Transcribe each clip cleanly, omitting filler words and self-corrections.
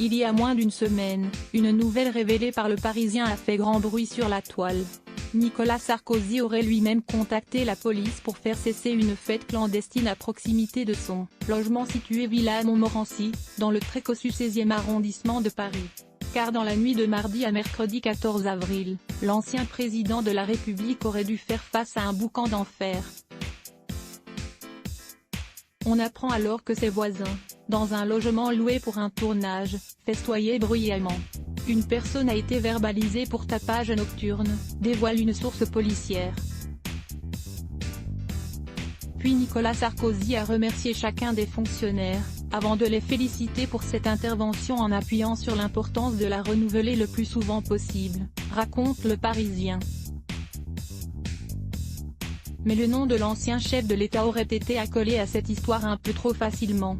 Il y a moins d'une semaine, une nouvelle révélée par Le Parisien a fait grand bruit sur la toile. Nicolas Sarkozy aurait lui-même contacté la police pour faire cesser une fête clandestine à proximité de son logement situé Villa Montmorency, dans le très cossu 16e arrondissement de Paris. Car dans la nuit de mardi à mercredi 14 avril, l'ancien président de la République aurait dû faire face à un boucan d'enfer. On apprend alors que ses voisins, dans un logement loué pour un tournage, festoyaient bruyamment. Une personne a été verbalisée pour tapage nocturne, dévoile une source policière. Puis Nicolas Sarkozy a remercié chacun des fonctionnaires, avant de les féliciter pour cette intervention en appuyant sur l'importance de la renouveler le plus souvent possible, raconte Le Parisien. Mais le nom de l'ancien chef de l'État aurait été accolé à cette histoire un peu trop facilement.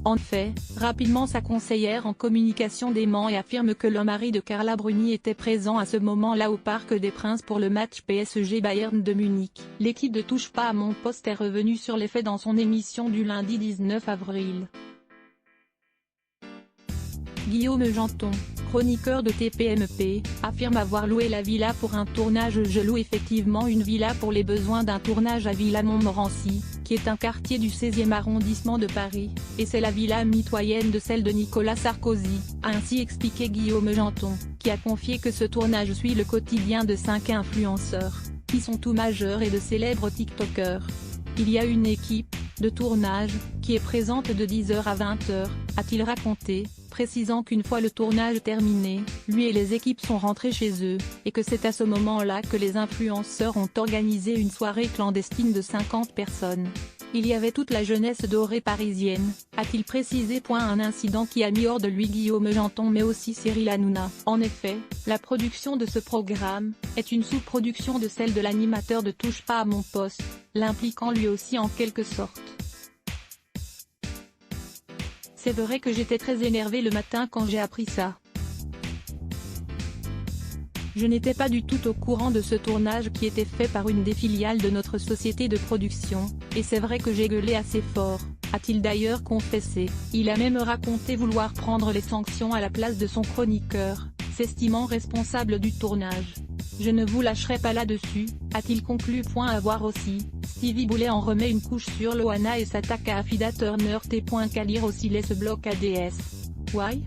En fait, rapidement sa conseillère en communication dément et affirme que le mari de Carla Bruni était présent à ce moment-là au Parc des Princes pour le match PSG Bayern de Munich. L'équipe de Touche pas à mon poste est revenue sur les faits dans son émission du lundi 19 avril. Guillaume Janton, chroniqueur de TPMP, affirme avoir loué la villa pour un tournage. Je loue effectivement une villa pour les besoins d'un tournage à Villa Montmorency, qui est un quartier du 16e arrondissement de Paris, et c'est la villa mitoyenne de celle de Nicolas Sarkozy, a ainsi expliqué Guillaume Janton, qui a confié que ce tournage suit le quotidien de 5 influenceurs, qui sont tous majeurs et de célèbres TikTokers. Il y a une équipe de tournage qui est présente de 10h à 20h, a-t-il raconté, précisant qu'une fois le tournage terminé, lui et les équipes sont rentrés chez eux, et que c'est à ce moment-là que les influenceurs ont organisé une soirée clandestine de 50 personnes. Il y avait toute la jeunesse dorée parisienne, a-t-il précisé. Un incident qui a mis hors de lui Guillaume Janton mais aussi Cyril Hanouna. En effet, la production de ce programme est une sous-production de celle de l'animateur de Touche pas à mon poste, l'impliquant lui aussi en quelque sorte. C'est vrai que j'étais très énervé le matin quand j'ai appris ça. Je n'étais pas du tout au courant de ce tournage qui était fait par une des filiales de notre société de production, et c'est vrai que j'ai gueulé assez fort, a-t-il d'ailleurs confessé. Il a même raconté vouloir prendre les sanctions à la place de son chroniqueur, s'estimant responsable du tournage. Je ne vous lâcherai pas là-dessus, a-t-il conclu. À voir aussi, Stevie Boulet en remet une couche sur Loana et s'attaque à Affida Turner. Qu'à lire aussi les blocs ADS. Why?